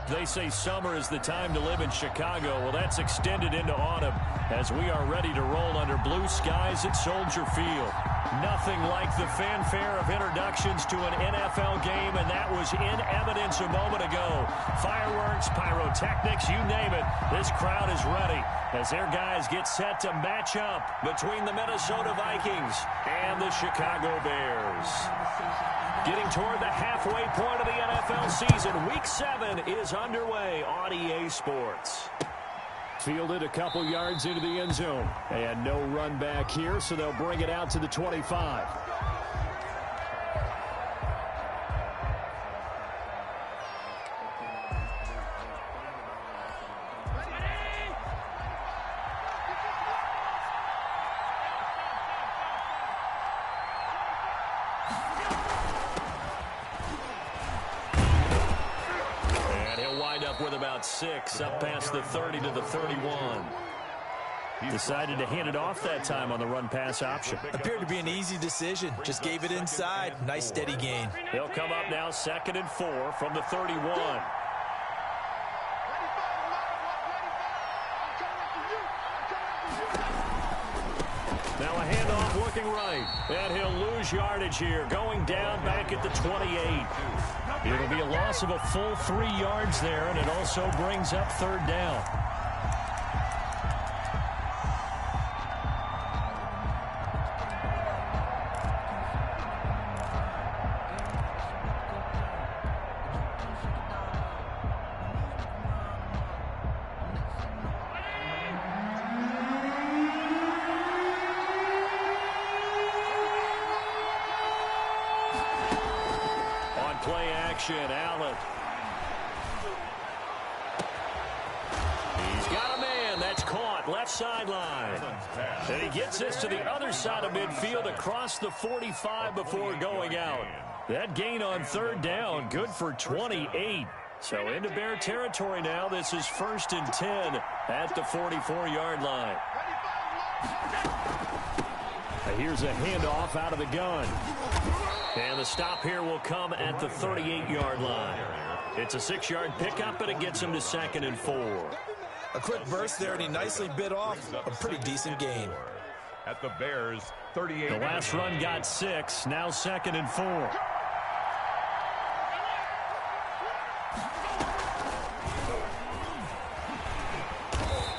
They say summer is the time to live in Chicago. Well, that's extended into autumn as we are ready to roll under blue skies at Soldier Field. Nothing like the fanfare of introductions to an NFL game, and that was in evidence a moment ago. Fireworks, pyrotechnics, you name it. This crowd is ready as their guys get set to match up between the Minnesota Vikings and the Chicago Bears. Getting toward the halfway point of the NFL season, Week 7 is underway on EA Sports. Fielded a couple yards into the end zone. And no run back here, so they'll bring it out to the 25. With about 6 up past the 30 to the 31. Decided to hand it off that time on the run-pass option. Appeared to be an easy decision. Just gave it inside. Nice steady gain. He'll come up now 2nd and 4 from the 31. Now a handoff looking right. And he'll lose yardage here. Going down back at the 28. It'll be a loss of a full 3 yards there, and it also brings up 3rd down. Allen. He's got a man. That's caught. Left sideline. And he gets this to the other side of midfield across the 45 before going out. That gain on 3rd down, good for 28. So into Bear territory now. This is 1st and 10 at the 44-yard line. Here's a handoff out of the gun. And the stop here will come at the 38-yard line. It's a 6-yard pickup, but it gets him to 2nd and 4. A quick burst there, and he nicely bit off a pretty decent gain. At the Bears' 38. The last run got 6, now 2nd and 4.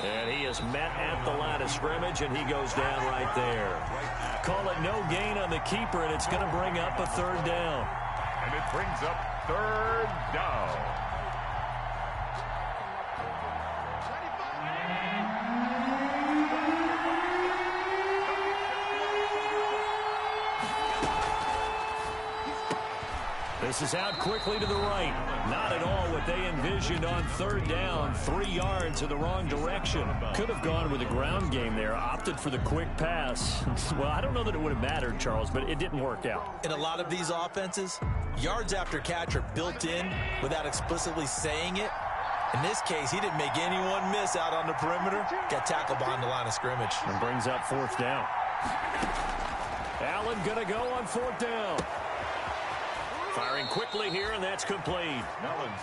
And he is met at the line of scrimmage, and he goes down right there. Call it no gain on the keeper, and it's going to bring up a 3rd down. And it brings up 3rd down. This is out quickly to the right. Not at all what they envisioned on 3rd down. 3 yards in the wrong direction. Could have gone with a ground game there. Opted for the quick pass. Well, I don't know that it would have mattered, Charles, but it didn't work out. In a lot of these offenses, yards after catch are built in without explicitly saying it. In this case, he didn't make anyone miss out on the perimeter. Got tackled behind the line of scrimmage. And brings up 4th down. Allen going to go on 4th down. Firing quickly here, and that's complete.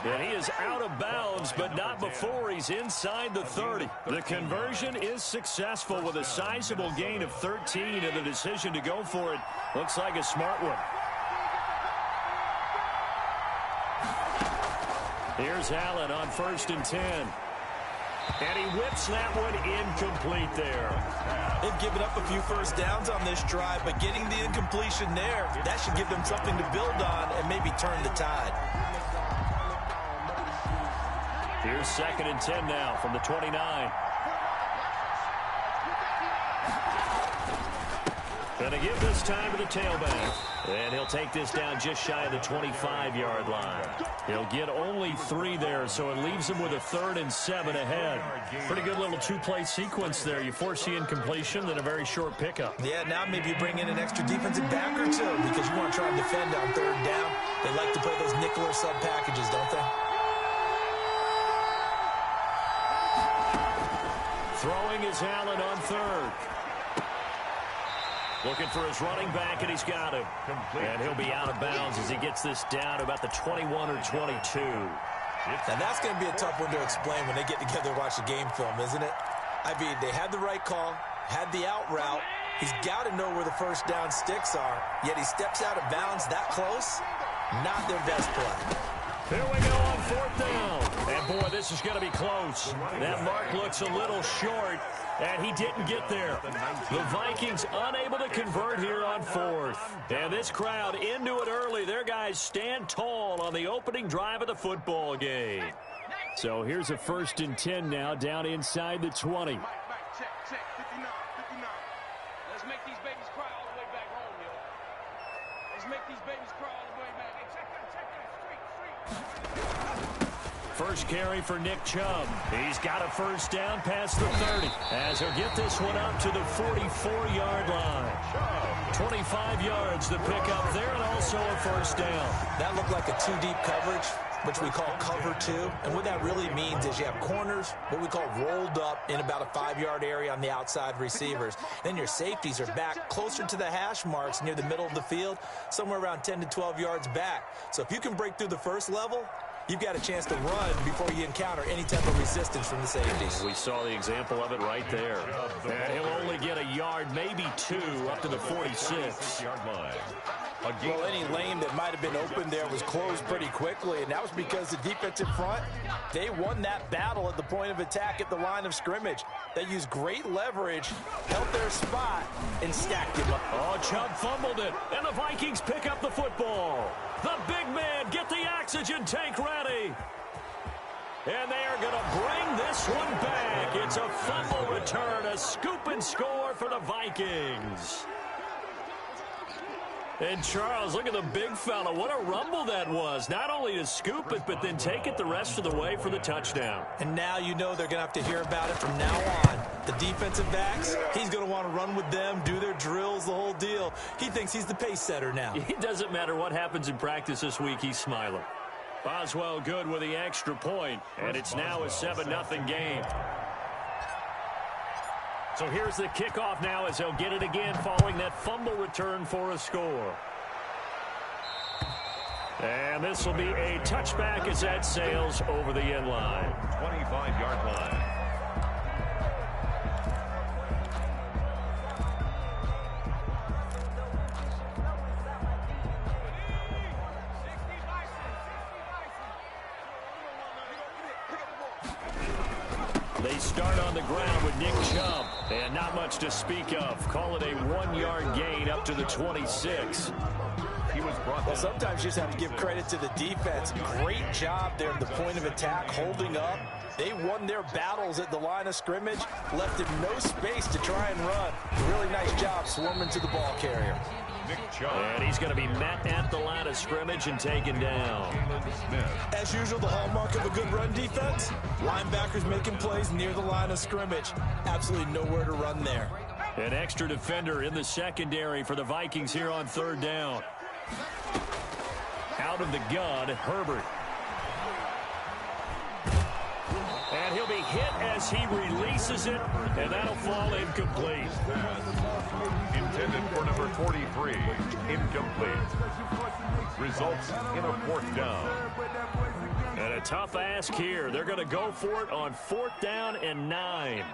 And he is out of bounds, but not before he's inside the 30. The conversion is successful with a sizable gain of 13, and the decision to go for it looks like a smart one. Here's Allen on 1st and 10. And he whips that one incomplete there. They've given up a few first downs on this drive, but getting the incompletion there, that should give them something to build on and maybe turn the tide. Here's 2nd and 10 now from the 29. Going to give this time to the tailback. And he'll take this down just shy of the 25-yard line. He'll get only 3 there, so it leaves him with a 3rd and 7 ahead. Pretty good little 2-play sequence there. You force the incompletion, then a very short pickup. Yeah, now maybe you bring in an extra defensive back or 2 because you want to try and defend on 3rd down. They like to play those nickel or sub packages, don't they? Throwing is Allen on 3rd. Looking for his running back, and he's got him. And he'll be out of bounds as he gets this down to about the 21 or 22. Now, that's going to be a tough one to explain when they get together and watch the game film, isn't it? I mean, they had the right call, had the out route. He's got to know where the first down sticks are, yet he steps out of bounds that close. Not their best play. Here we go on 4th down. And, boy, this is going to be close. That mark looks a little short, and he didn't get there. The Vikings unable to convert here on 4th. And this crowd into it early. Their guys stand tall on the opening drive of the football game. So here's a 1st and 10 now down inside the 20. Check, 59. Let's make these babies cry all the way back home, yo. Let's make these babies cry all the way back. Hey, check that, street. First carry for Nick Chubb. He's got a first down past the 30. As he'll get this one up to the 44-yard line. 25 yards the pickup there, and also a first down. That looked like a two-deep coverage, which we call cover 2. And what that really means is you have corners, what we call rolled up in about a 5-yard area on the outside receivers. Then your safeties are back closer to the hash marks near the middle of the field, somewhere around 10 to 12 yards back. So if you can break through the first level, you've got a chance to run before you encounter any type of resistance from the safeties. We saw the example of it right there. And he'll only get a yard, maybe 2, up to the 46-yard line. Well, any lane that might have been open there was closed pretty quickly, and that was because the defensive front, they won that battle at the point of attack at the line of scrimmage. They used great leverage, held their spot, and stacked him up. Oh, Chubb fumbled it, and the Vikings pick up the football. The big man, get the oxygen tank ready. And they are going to bring this one back. It's a fumble return, a scoop and score for the Vikings. And Charles, look at the big fella. What a rumble that was. Not only to scoop it, but then take it the rest of the way for the touchdown. And now you know they're going to have to hear about it from now on. The defensive backs, he's going to want to run with them, do their drills, the whole deal. He thinks he's the pace setter now. It doesn't matter what happens in practice this week, he's smiling. Boswell good with the extra point, and it's now a 7-0 game. So here's the kickoff now as he'll get it again following that fumble return for a score. And this will be a touchback as that sails over the end line. 25-yard line. They start on the ground with Nick Chubb, and not much to speak of. Call it a 1-yard gain up to the 26. Well, sometimes you just have to give credit to the defense. Great job there at the point of attack, holding up. They won their battles at the line of scrimmage, left him no space to try and run. Really nice job swarming to the ball carrier. And he's going to be met at the line of scrimmage and taken down. As usual, the hallmark of a good run defense, linebackers making plays near the line of scrimmage. Absolutely nowhere to run there. An extra defender in the secondary for the Vikings here on 3rd down. Out of the gun, Herbert. And he'll be hit as he releases it, and that'll fall incomplete. Intended for number 43, incomplete. Results in a 4th down. And a tough ask here. They're going to go for it on 4th down and 9.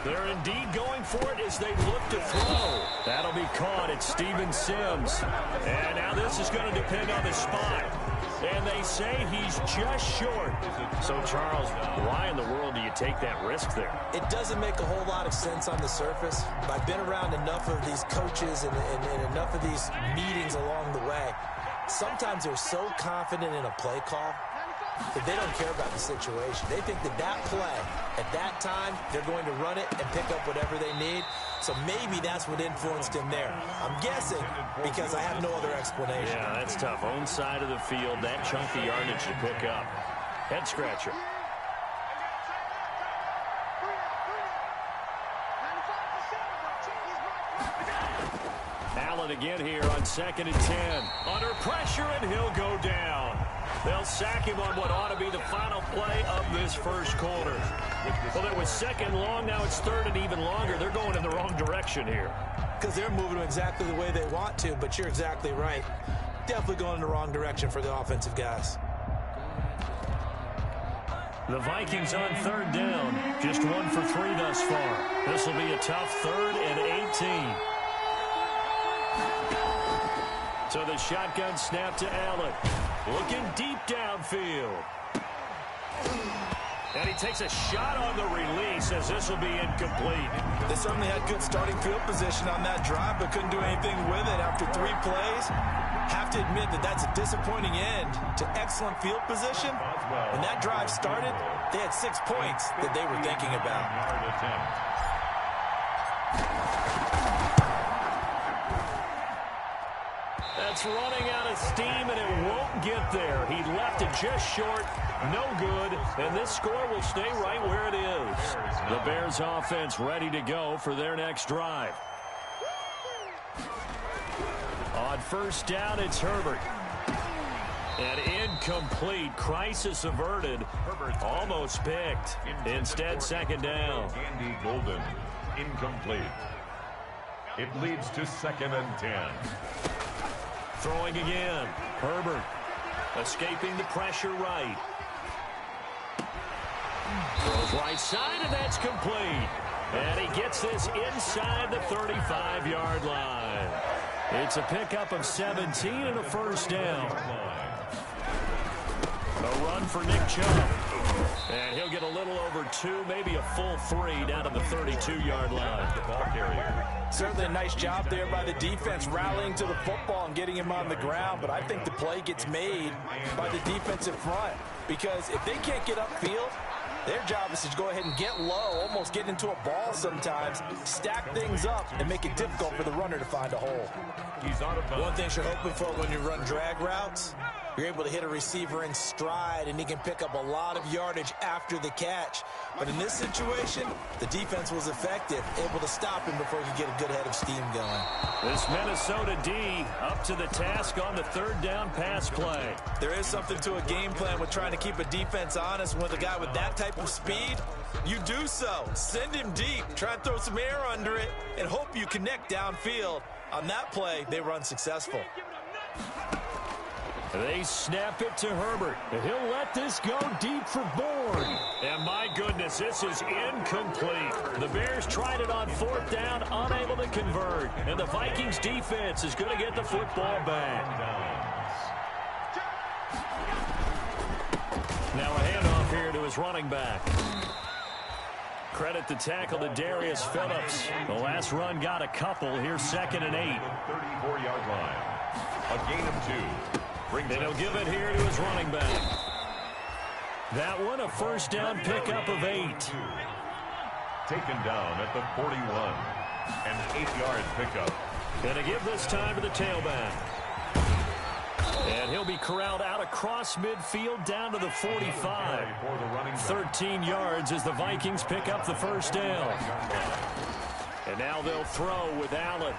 They're indeed going for it as they look to throw. That'll be caught. It's Steven Sims. And now this is going to depend on the spot. And they say he's just short. So, Charles, why in the world do you take that risk there? It doesn't make a whole lot of sense on the surface. But I've been around enough of these coaches and enough of these meetings along the way. Sometimes they're so confident in a play call that they don't care about the situation. They think that that play, at that time, they're going to run it and pick up whatever they need. So maybe that's what influenced him there. I'm guessing because I have no other explanation. Yeah, that's tough. Own side of the field, that chunky yardage to pick up. Head scratcher. Allen again here on 2nd and 10. Under pressure, and he'll go down. They'll sack him on what ought to be the final play of this first quarter. Well, it was 2nd long. Now it's 3rd and even longer. They're going in the wrong direction here. Because they're moving them exactly the way they want to, but you're exactly right. definitely going in the wrong direction for the offensive guys. The Vikings on third down. Just 1 for 3 thus far. This will be a tough 3rd and 18. So the shotgun snap to Allen. Looking deep downfield. And he takes a shot on the release as this will be incomplete. They certainly had good starting field position on that drive, but couldn't do anything with it after 3 plays. Have to admit that that's a disappointing end to excellent field position. When that drive started, they had 6 points that they were thinking about. That's running out of steam, and it won't get there. He left it just short, no good, and this score will stay right where it is. The Bears offense ready to go for their next drive. On first down, it's Herbert. And incomplete. Crisis averted. Herbert almost picked. Instead, second down. Andy Golden, incomplete. It leads to 2nd and 10. Throwing again. Herbert escaping the pressure right. Throws right side, and that's complete. And he gets this inside the 35-yard line. It's a pickup of 17 and a first down. A run for Nick Chubb. And he'll get a little over 2, maybe a full 3 down to the 32-yard line. The ball carrier. Certainly a nice job there by the defense rallying to the football and getting him on the ground, but I think the play gets made by the defensive front because if they can't get upfield, their job is to go ahead and get low, almost get into a ball sometimes, stack things up, and make it difficult for the runner to find a hole. He's out of bounds. One thing you're hoping for when you run drag routes, you're able to hit a receiver in stride, and he can pick up a lot of yardage after the catch. But in this situation, the defense was effective, able to stop him before he could get a good head of steam going. This Minnesota D up to the task on the third down pass play. There is something to a game plan with trying to keep a defense honest. With a guy with that type of speed, you do so. Send him deep, try and throw some air under it, and hope you connect downfield. On that play, they were unsuccessful. They snap it to Herbert. And he'll let this go deep for Bourne. And my goodness, this is incomplete. The Bears tried it on 4th down, unable to convert. And the Vikings defense is going to get the football back. Now a handoff here to his running back. Credit the tackle to Darius Phillips. The last run got a couple. Here's 2nd and 8. 34-yard line. A gain of 2. And he'll give it here to his running back. That one, a first down pickup of 8. Taken down at the 41. An 8-yard pickup. And to give this time to the tailback. And he'll be corralled out across midfield down to the 45. 13 yards as the Vikings pick up the first down. And now they'll throw with Allen.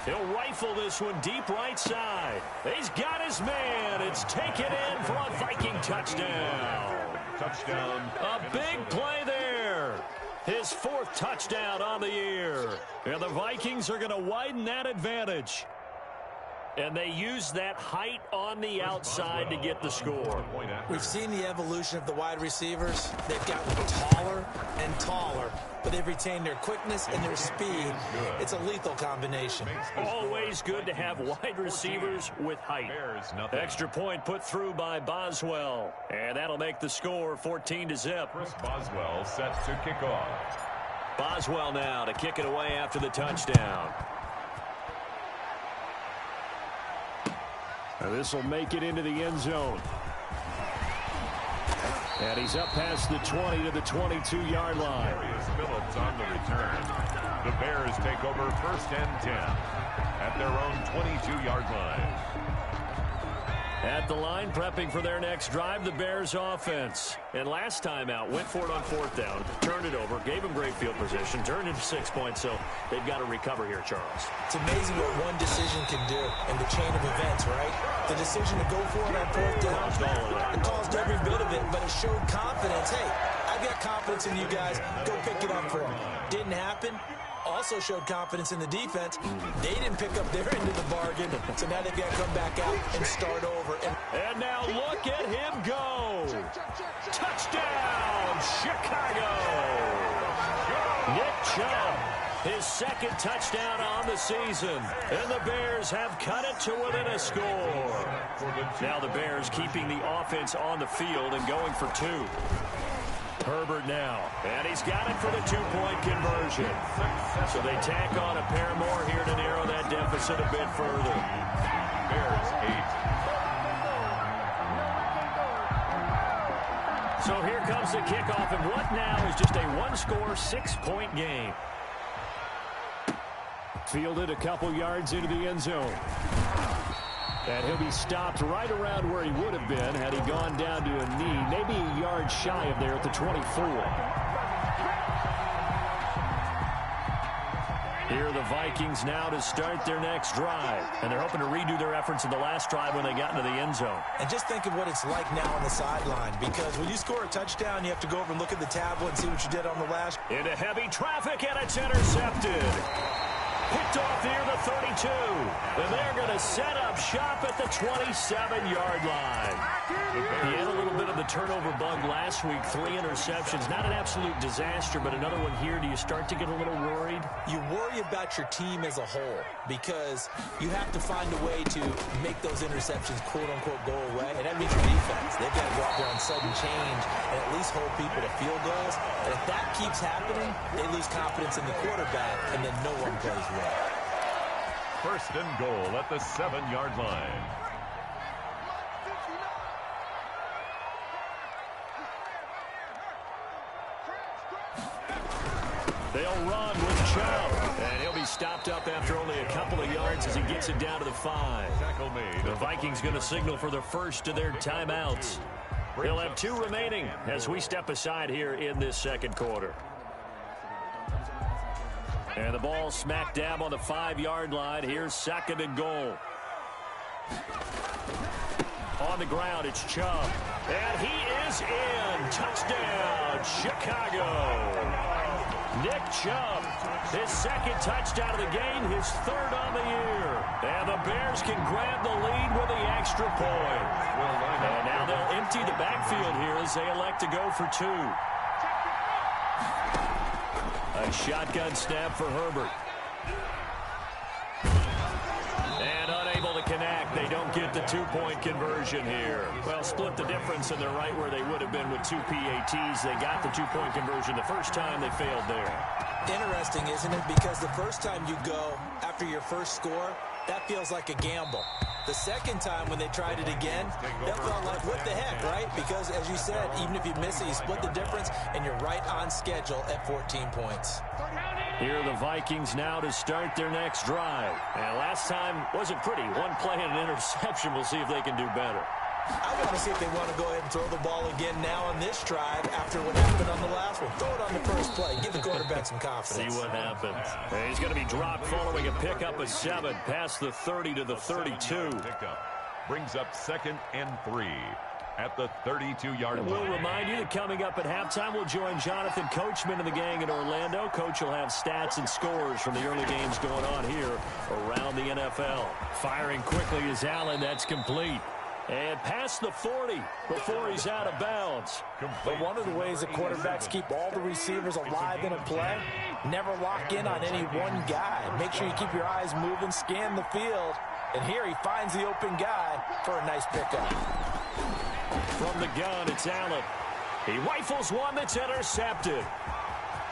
He'll rifle this one deep right side. He's got his man. It's taken in for a Viking touchdown. Touchdown. A big play there. His 4th touchdown on the year. And the Vikings are going to widen that advantage. And they use that height on the outside to get the score. We've seen the evolution of the wide receivers. They've gotten taller and taller, but they've retained their quickness and their speed. It's a lethal combination. Always good to have wide receivers with height. Extra point put through by Boswell. And that'll make the score 14-0. Chris Boswell set to kick off. Boswell now to kick it away after the touchdown. This will make it into the end zone. And he's up past the 20 to the 22-yard line. Darius Phillips on the return. The Bears take over 1st and 10 at their own 22-yard line. At the line, prepping for their next drive, the Bears offense. And last time out, went for it on 4th down, turned it over, gave them great field position, turned into 6 points, so they've got to recover here, Charles. It's amazing what one decision can do in the chain of events, right? The decision to go for it on 4th down, it caused every bit of it, but it showed confidence. Hey, I've got confidence in you guys. Go pick it up for them. Didn't happen. also showed confidence in the defense. They didn't pick up their end of the bargain, so now they've got to come back out and start over. And now look at him go. Touchdown, Chicago. Nick Chubb, his second touchdown on the season. And the Bears have cut it to within a score. Now the Bears keeping the offense on the field and going for two. Herbert now, and he's got it for the two-point conversion. So they tack on a pair more here to narrow that deficit a bit further. Bears 8. So here comes the kickoff, and what now is just a one-score, 6-point game. Fielded a couple yards into the end zone. And he'll be stopped right around where he would have been had he gone down to a knee, maybe a yard shy of there at the 24. Here are the Vikings now to start their next drive. And they're hoping to redo their efforts in the last drive when they got into the end zone. And just think of what it's like now on the sideline, because when you score a touchdown, you have to go over and look at the tablet and see what you did on the last. Into heavy traffic, and it's intercepted. Picked off near the 32. And they're going to set up shop at the 27-yard line. He had a little bit of the turnover bug last week. 3 interceptions. Not an absolute disaster, but another one here. Do you start to get a little worried? You worry about your team as a whole because you have to find a way to make those interceptions, quote-unquote, go away. And that means your defense. They've got to go out there on sudden change and at least hold people to field goals. And if that keeps happening, they lose confidence in the quarterback, and then no one plays well. First and goal at the 7-yard line. They'll run with Chubb. And he'll be stopped up after only a couple of yards as he gets it down to the 5. Tackle made. The Vikings going to signal for the first of their timeouts. They'll have 2 remaining as we step aside here in this second quarter. And the ball smack dab on the 5-yard line. Here's second and goal. On the ground, it's Chubb. And he is in. Touchdown, Chicago. Nick Chubb, his second touchdown of the game, his third on the year. And the Bears can grab the lead with the extra point. And now they'll empty the backfield here as they elect to go for 2. A shotgun snap for Herbert. And unable to connect. They don't get the 2-point conversion here. Well, split the difference, and they're right where they would have been with 2 PATs. They got the 2-point conversion the first time. They failed there. Interesting, isn't it? Because the first time you go after your first score, that feels like a gamble. The second time when they tried it again, that felt like, what the heck, right? Because, as you said, even if you miss it, you split the difference, and you're right on schedule at 14 points. Here are the Vikings now to start their next drive. And last time wasn't pretty. 1 play and an interception. We'll see if they can do better. I want to see if they want to go ahead and throw the ball again now on this drive after what happened on the last one. Throw it on the first play. Give the quarterback some confidence. See what happens. And he's going to be dropped following a pickup of 7 past the 30 to the 32. Brings up 2nd and 3 at the 32-yard line. We'll remind you that coming up at halftime, we'll join Jonathan Coachman and the gang in Orlando. Coach will have stats and scores from the early games going on here around the NFL. Firing quickly is Allen. That's complete. And past the 40 before he's out of bounds. But one of the ways the quarterbacks keep all the receivers alive in a play, never lock in on any one guy. Make sure you keep your eyes moving, scan the field. And here he finds the open guy for a nice pickup. From the gun, it's Allen. He rifles one that's intercepted.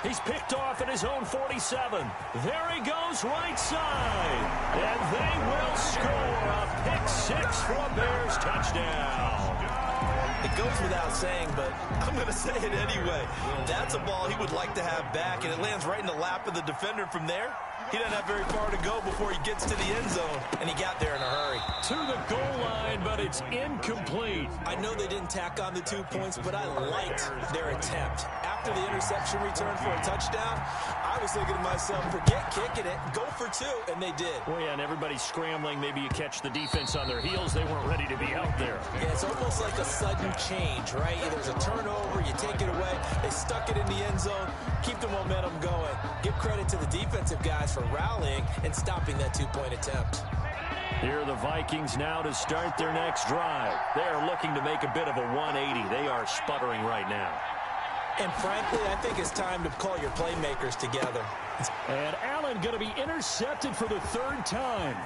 He's picked off at his own 47. There he goes, right side. And they will score a pick-6 for a Bears touchdown. It goes without saying, but I'm going to say it anyway. That's a ball he would like to have back, and it lands right in the lap of the defender from there. He doesn't have very far to go before he gets to the end zone, and he got there in a hurry. To the goal line, but it's incomplete. I know they didn't tack on the 2 points, but I liked their attempt. After the interception return for a touchdown, I was thinking to myself, forget kicking it, go for 2, and they did. Well, yeah, and everybody's scrambling. Maybe you catch the defense on their heels. They weren't ready to be out there. Yeah, it's almost like a sudden change, right? There's a turnover, you take it away, they stuck it in the end zone, keep the momentum going. Give credit to the defensive guys for rallying and stopping that 2-point attempt. Here are the Vikings now to start their next drive. They are looking to make a bit of a 180. They are sputtering right now. And frankly, I think it's time to call your playmakers together. And Allen going to be intercepted for the 3rd time.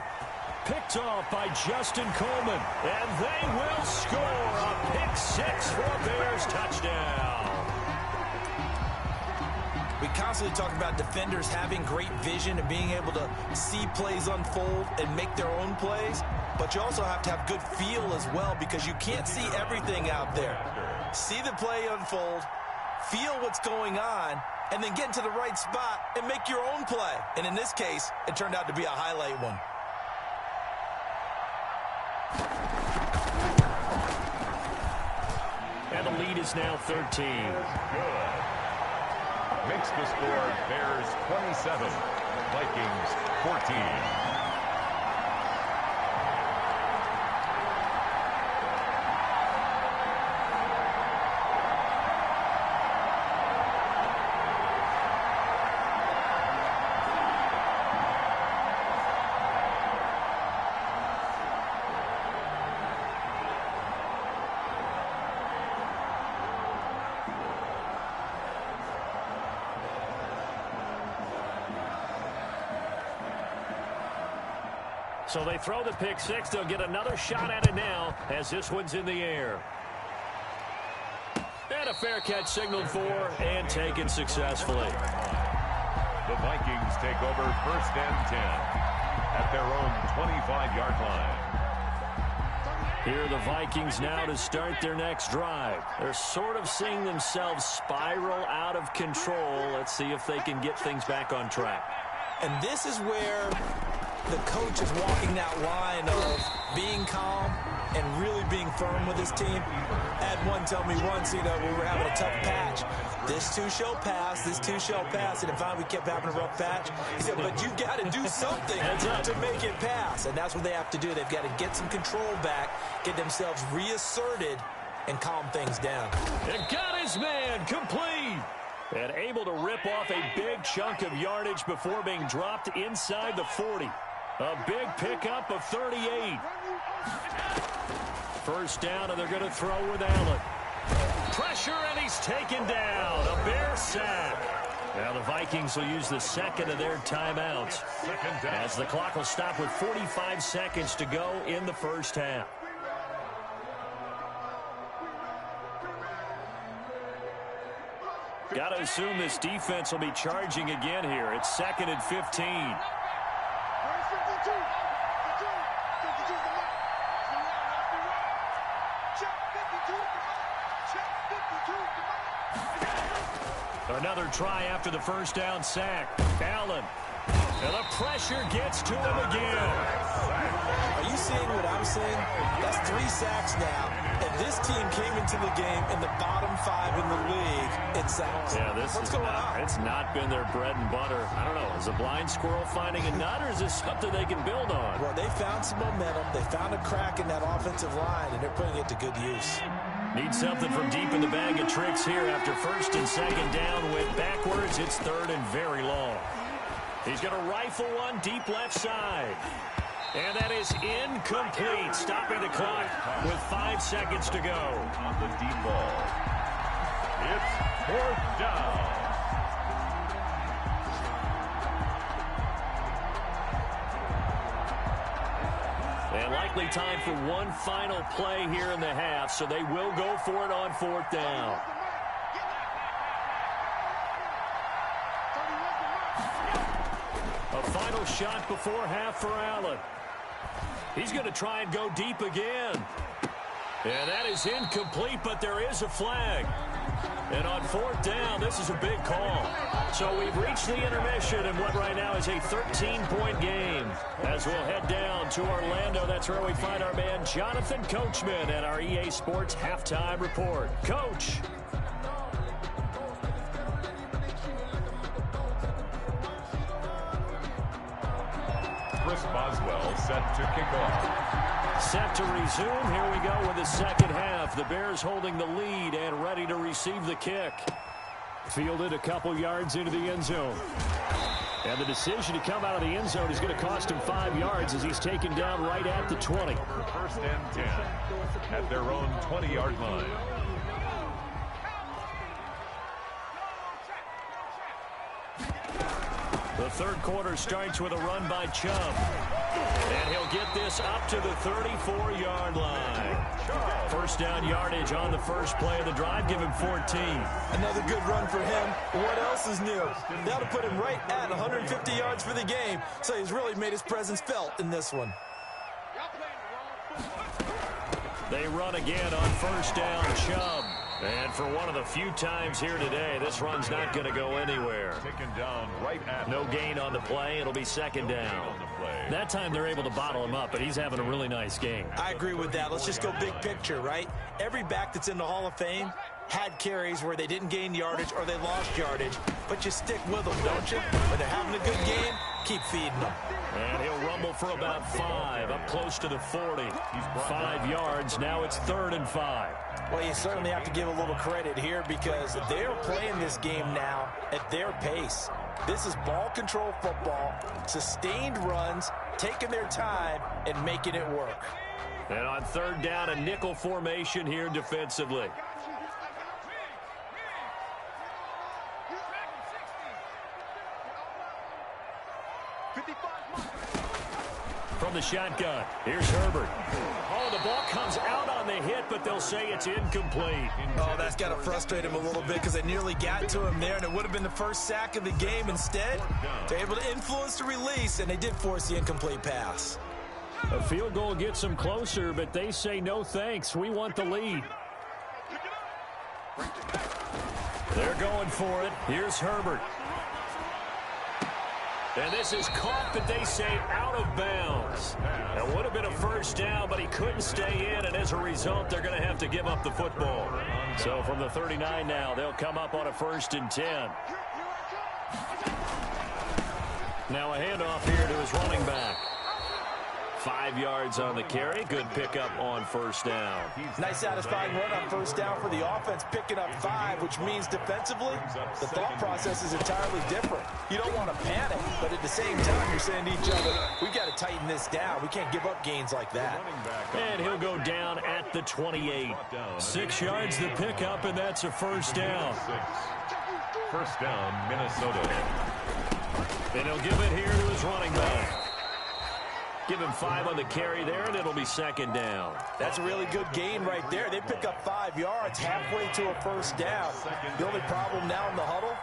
Picked off by Justin Coleman. And they will score a pick 6 for a Bears touchdown. We constantly talk about defenders having great vision and being able to see plays unfold and make their own plays. But you also have to have good feel as well, because you can't see everything out there. See the play unfold, feel what's going on, and then get into the right spot and make your own play. And in this case, it turned out to be a highlight one. And the lead is now 13. Good. Makes the score Bears 27, Vikings 14. So they throw the pick 6. They'll get another shot at it now as this one's in the air. And a fair catch signaled for and taken successfully. The Vikings take over 1st and 10 at their own 25-yard line. Here are the Vikings now to start their next drive. They're sort of seeing themselves spiral out of control. Let's see if they can get things back on track. And this is where the coach is walking that line of being calm and really being firm with his team. I had one tell me once, we were having a tough patch. This too shall pass, this too shall pass. And if we kept having a rough patch, he said, but you've got to do something to make it pass. And that's what they have to do. They've got to get some control back, get themselves reasserted, and calm things down. And got his man complete. And able to rip off a big chunk of yardage before being dropped inside the 40. A big pickup of 38. First down, and they're going to throw with Allen. Pressure, and he's taken down. A Bear sack. Now the Vikings will use the second of their timeouts as the clock will stop with 45 seconds to go in the first half. Got to assume this defense will be charging again here. It's 2nd and 15. Another try after the first down sack. Allen. And the pressure gets to him again. Are you seeing what I'm seeing? That's 3 sacks now. And this team came into the game in the bottom 5 in the league in sacks. Yeah, What's going on? It's not been their bread and butter. I don't know. Is a blind squirrel finding a nut, or is this something they can build on? Well, they found some momentum. They found a crack in that offensive line, and they're putting it to good use. Need something from deep in the bag of tricks here after 1st and 2nd down. Went backwards. It's 3rd and very long. He's going to rifle one deep left side. And that is incomplete. Stopping the clock with 5 seconds to go. On the deep ball. It's 4th down. And likely time for one final play here in the half, so they will go for it on 4th down. A final shot before half for Allen. He's going to try and go deep again. And that is incomplete, but there is a flag. And on fourth down, this is a big call. So we've reached the intermission in what right now is a 13-point game. As we'll head down to Orlando, that's where we find our man Jonathan Coachman at our EA Sports Halftime Report. Coach. Chris Boswell set to kick off. Set to resume. Here we go with the second half. The Bears holding the lead and ready to receive the kick. Fielded a couple yards into the end zone. And the decision to come out of the end zone is going to cost him 5 yards as he's taken down right at the 20. First and 10 at their own 20-yard line. The third quarter starts with a run by Chubb. And he'll get this up to the 34-yard line. First down yardage on the first play of the drive. Give him 14. Another good run for him. What else is new? That'll put him right at 150 yards for the game. So he's really made his presence felt in this one. They run again on first down, Chubb. And for one of the few times here today, this run's not going to go anywhere. Taken down right at no gain on the play. It'll be second down. That time they're able to bottle him up, but he's having a really nice game. I agree with that. Let's just go big picture, right? Every back that's in the Hall of Fame had carries where they didn't gain yardage or they lost yardage, but you stick with them, don't you? When they're having a good game, keep feeding them. And he'll rumble for about 5, up close to the 40. 5 yards. Now it's 3rd and 5. Well, you certainly have to give a little credit here because they're playing this game now at their pace. This is ball control football, sustained runs, taking their time and making it work. And on third down, a nickel formation here defensively. From the shotgun, here's Herbert. Oh, the ball comes out on the hit, but they'll say it's incomplete. Oh, that's got to frustrate him a little bit because they nearly got to him there, and it would have been the first sack of the game. Instead, they're able to influence the release, and they did force the incomplete pass. A field goal gets them closer, but they say no thanks. We want the lead. They're going for it. Here's Herbert. And this is caught, but they say out of bounds. It would have been a first down, but he couldn't stay in, and as a result, they're going to have to give up the football. So from the 39 now, they'll come up on a 1st and 10. Now a handoff here to his running back. 5 yards on the carry. Good pickup on first down. Nice satisfying run on first down for the offense, picking up 5, which means defensively, the thought process is entirely different. You don't want to panic, but at the same time, you're saying to each other, we've got to tighten this down. We can't give up gains like that. And he'll go down at the 28. 6 yards the pickup, and that's a first down. First down, Minnesota. And he'll give it here to his running back. Give him 5 on the carry there, and it'll be second down. That's a really good gain right there. They pick up 5 yards halfway to a first down. The only problem now in the huddle,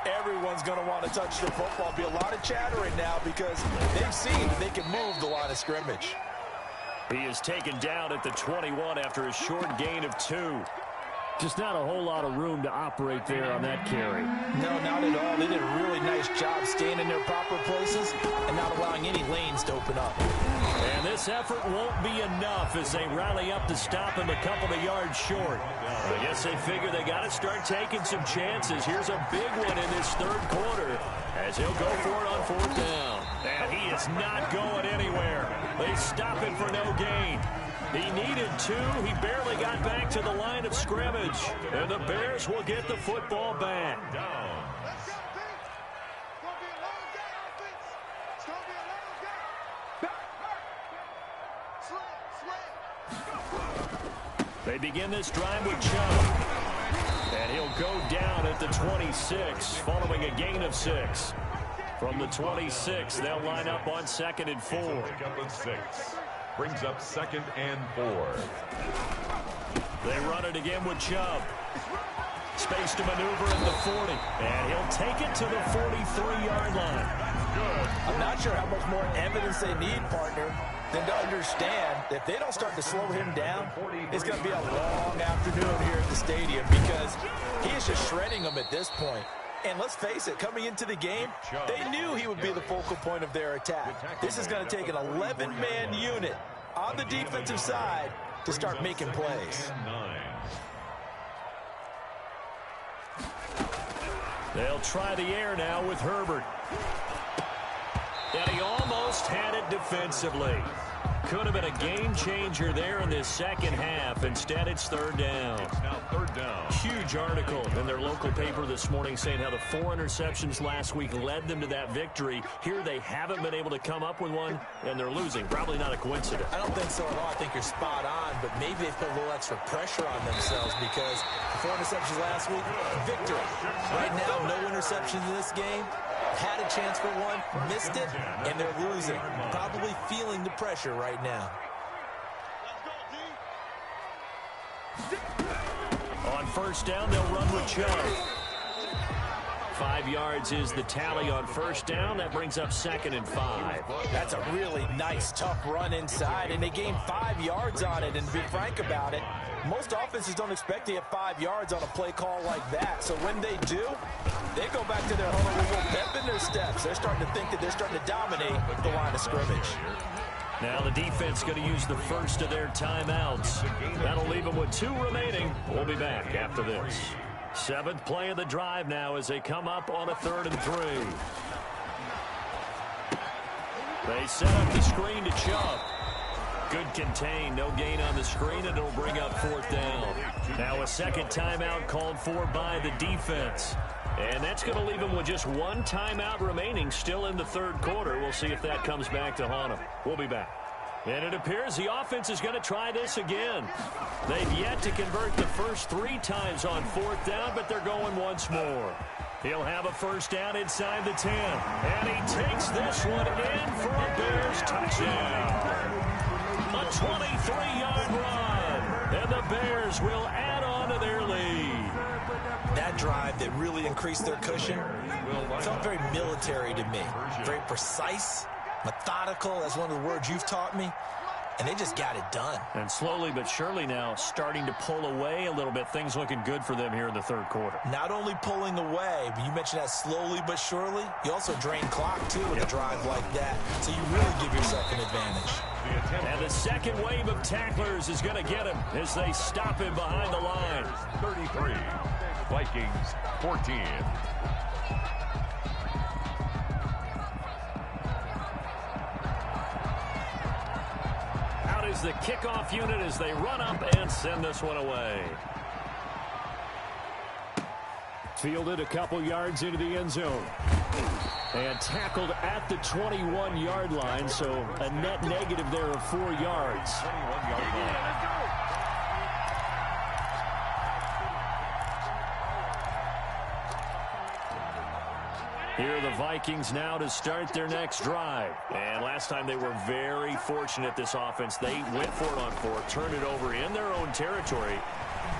everyone's going to want to touch the football. Be a lot of chattering now because they've seen that they can move the line of scrimmage. He is taken down at the 21 after a short gain of 2. Just not a whole lot of room to operate there on that carry. No, not at all. They did a really nice job staying in their proper places and not allowing any lanes to open up. And this effort won't be enough as they rally up to stop him a couple of yards short. I guess they figure they got to start taking some chances. Here's a big one in this third quarter as he'll go for it on 4th down. And he is not going anywhere. They stop him for no gain. He needed 2. He barely got back to the line of scrimmage. And the Bears will get the football back. They begin this drive with Chubb. And he'll go down at the 26, following a gain of 6. From the 26, they'll line up on 2nd and 4. Pickup of 6. Brings up 2nd and 4. They run it again with Chubb. Space to maneuver at the 40. And he'll take it to the 43-yard line. I'm not sure how much more evidence they need, partner, than to understand that if they don't start to slow him down, it's going to be a long afternoon here at the stadium because he is just shredding them at this point. And let's face it, coming into the game, they knew he would be the focal point of their attack. This is going to take an 11-man unit on the defensive side to start making plays. They'll try the air now with Herbert. And he almost had it defensively. Could have been a game changer there in this second half. Instead, it's third down. It's now third down. Huge article in their local paper this morning saying how the 4 interceptions last week led them to that victory. Here they haven't been able to come up with one, and they're losing. Probably not a coincidence. I don't think so at all. I think you're spot on, but maybe they've put a little extra pressure on themselves because 4 interceptions last week, victory. Right now, no interceptions in this game. Had a chance for one, missed it, and they're losing. Probably feeling the pressure right now. On first down, they'll run with Chubb. 5 yards is the tally on first down. That brings up 2nd and 5. That's a really nice, tough run inside, and they gained 5 yards on it. And to be frank about it, most offenses don't expect to get 5 yards on a play call like that. So when they do, they go back to their huddle with a little pep in their steps. They're starting to think that they're starting to dominate the line of scrimmage. Now the defense going to use the first of their timeouts. That'll leave them with 2 remaining. We'll be back after this. 7th play of the drive now as they come up on a 3rd and 3. They set up the screen to Chubb. Good contain, no gain on the screen, and it'll bring up 4th down. Now a second timeout called for by the defense. And that's going to leave them with just 1 timeout remaining still in the 3rd quarter. We'll see if that comes back to haunt them. We'll be back. And it appears the offense is going to try this again. They've yet to convert the first 3 times on 4th down, but they're going once more. He'll have a first down inside the 10. And he takes this one in for a Bears touchdown. A 23-yard run. And the Bears will add on to their lead. That drive that really increased their cushion felt very military to me. Very precise, methodical. That's one of the words you've taught me. And they just got it done. And slowly but surely now starting to pull away a little bit. Things looking good for them here in the 3rd quarter. Not only pulling away, but you mentioned that slowly but surely. You also drain clock, too, with a drive like that. So you really give yourself an advantage. And the second wave of tacklers is going to get him as they stop him behind the line. 33. Vikings 14. Out is the kickoff unit as they run up and send this one away. Fielded a couple yards into the end zone. And tackled at the 21-yard line, so a net negative there of 4 yards. 21-yard line. Here are the Vikings now to start their next drive. And last time they were very fortunate, this offense. They went for it on 4, turned it over in their own territory,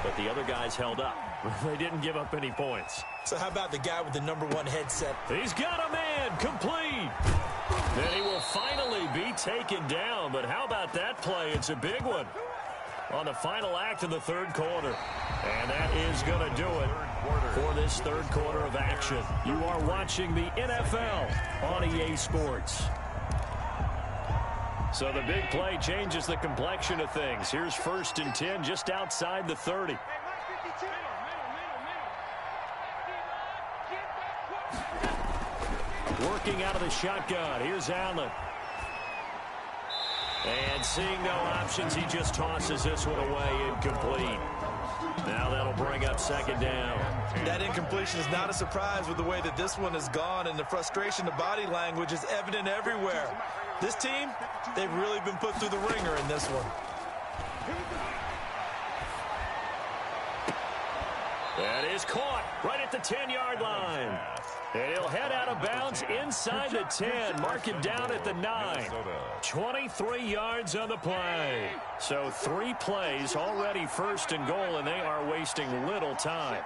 but the other guys held up. They didn't give up any points. So how about the guy with the #1 headset? He's got a man, complete. And he will finally be taken down, but how about that play? It's a big one on the final act of the 3rd quarter. And that is going to do it for this 3rd quarter of action. You are watching the NFL on EA Sports. So the big play changes the complexion of things. Here's 1st and 10 just outside the 30. Working out of the shotgun. Here's Allen. And seeing no options, he just tosses this one away, incomplete. Now that'll bring up 2nd down. That incompletion is not a surprise with the way that this one has gone, and the frustration, the body language is evident everywhere. This team, they've really been put through the ringer in this one. That is caught right at the 10-yard line. And he'll head out of bounds inside the 10. Mark him down at the 9. 23 yards on the play. So 3 plays already 1st and goal, and they are wasting little time.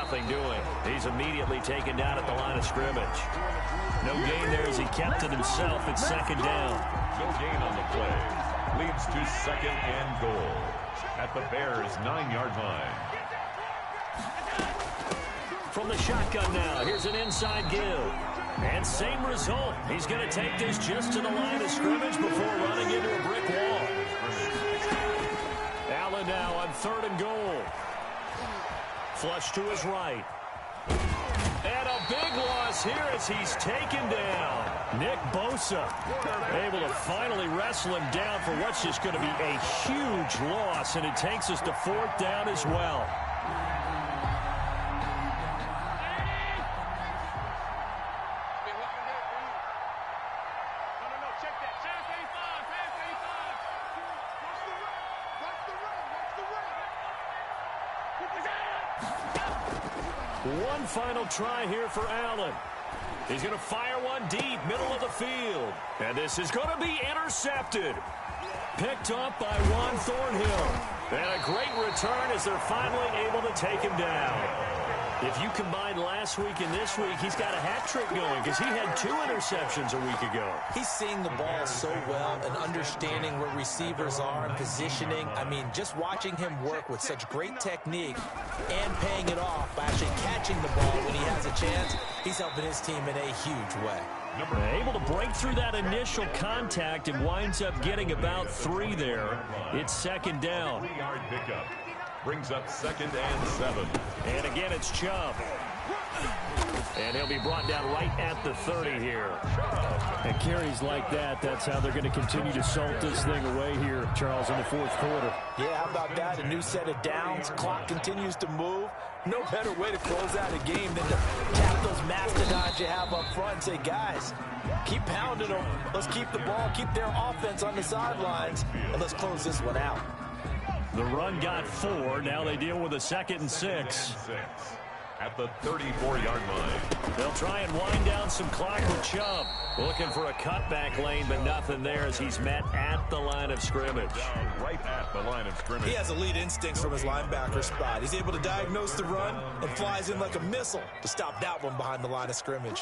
nothing doing. He's immediately taken down at the line of scrimmage. No gain there as he kept it himself at second down. No gain on the play. Leads to second and goal at the Bears' 9-yard line. From the shotgun now, here's an inside give. And same result. He's going to take this just to the line of scrimmage before running into a brick wall. Allen now on 3rd and goal. Flush to his right. And a big loss here as he's taken down. Nick Bosa able to finally wrestle him down for what's just going to be a huge loss, and it takes us to 4th down as well. One final try here for Allen. He's going to fire one deep, middle of the field. And this is going to be intercepted. Picked up by Juan Thornhill. And a great return as they're finally able to take him down. If you combine last week and this week, he's got a hat trick going because he had 2 interceptions a week ago. He's seeing the ball so well and understanding where receivers are and positioning. I mean, just watching him work with such great technique and paying it off by actually catching the ball when he has a chance, he's helping his team in a huge way. Able to break through that initial contact and winds up getting about 3 there. It's second down. 3-yard pickup. Brings up 2nd and 7. And again, it's Chubb. And he'll be brought down right at the 30 here. And carries like that, that's how they're going to continue to salt this thing away here, Charles, in the 4th quarter. Yeah, how about that? A new set of downs. Clock continues to move. No better way to close out a game than to tap those mastodons you have up front and say, guys, keep pounding them. Let's keep the ball, keep their offense on the sidelines, and let's close this one out. The run got 4. Now they deal with a 2nd and 6. At the 34-yard line. They'll try and wind down some clock with Chubb. Looking for a cutback lane, but nothing there as he's met at the line of scrimmage. Right at the line of scrimmage. He has elite instincts from his linebacker spot. He's able to diagnose the run and flies in like a missile to stop that one behind the line of scrimmage.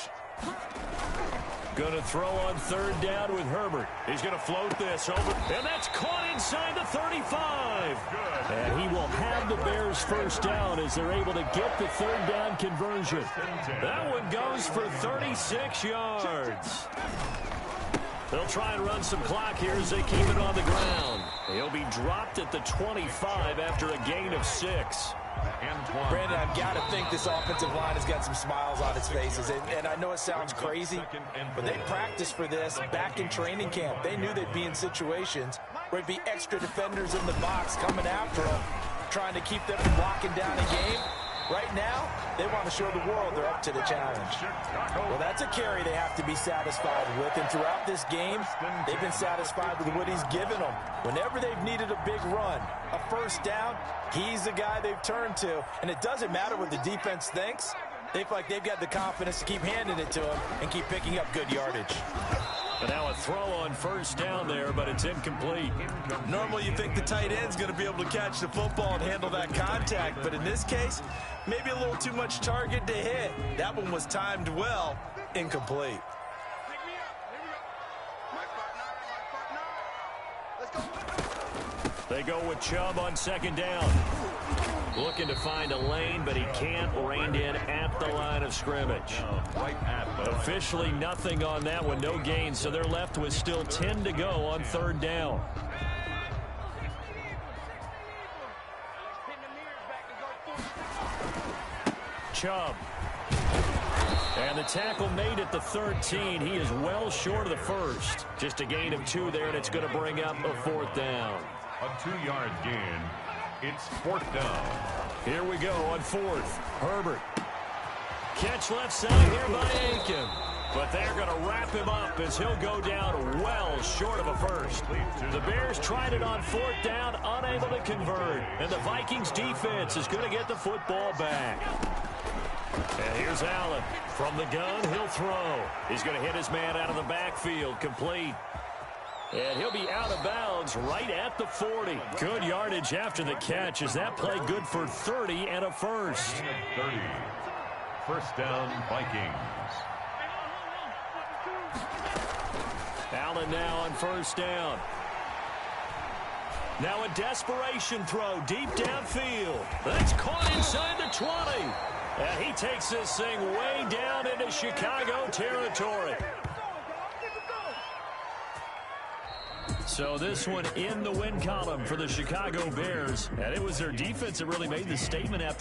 Going to throw on 3rd down with Herbert. He's going to float this over, and that's caught inside the 35. Good. And he will have the Bears' 1st down as they're able to get the 3rd down conversion. That one goes for 36 yards. They'll try and run some clock here as they keep it on the ground. He'll be dropped at the 25 after a gain of 6. Brandon, I've got to think this offensive line has got some smiles on its faces. And I know it sounds crazy, but they practiced for this back in training camp. They knew they'd be in situations where it'd be extra defenders in the box coming after them, trying to keep them from locking down a game. Right now, they want to show the world they're up to the challenge. Well, that's a carry they have to be satisfied with. And throughout this game, they've been satisfied with what he's given them. Whenever they've needed a big run, a 1st down, he's the guy they've turned to. And it doesn't matter what the defense thinks. They feel like they've got the confidence to keep handing it to him and keep picking up good yardage. And now a throw on 1st down there, but it's incomplete. Normally you think the tight end's going to be able to catch the football and handle that contact, but in this case, maybe a little too much target to hit. That one was timed well, incomplete. They go with Chubb on 2nd down. Looking to find a lane, but he can't. Reined in at the line of scrimmage. Right at the Officially nothing on that one, no gain, so they're left with still 10 to go on 3rd down. Chubb. And the tackle made at the 13. He is well short of the 1st. Just a gain of 2 there, and it's going to bring up a 4th down. A 2-yard gain. It's 4th down. Here we go on 4th. Herbert. Catch left side here by Aiken. But they're going to wrap him up as he'll go down well short of a 1st. The Bears tried it on 4th down, unable to convert. And the Vikings defense is going to get the football back. And here's Allen. From the gun, he'll throw. He's going to hit his man out of the backfield, complete. And he'll be out of bounds right at the 40. Good yardage after the catch. Is that play good for 30 and a first? 30. First down, Vikings. Allen now on first down. Now a desperation throw deep downfield. That's caught inside the 20. And he takes this thing way down into Chicago territory. So this one in the win column for the Chicago Bears. And it was their defense that really made the statement after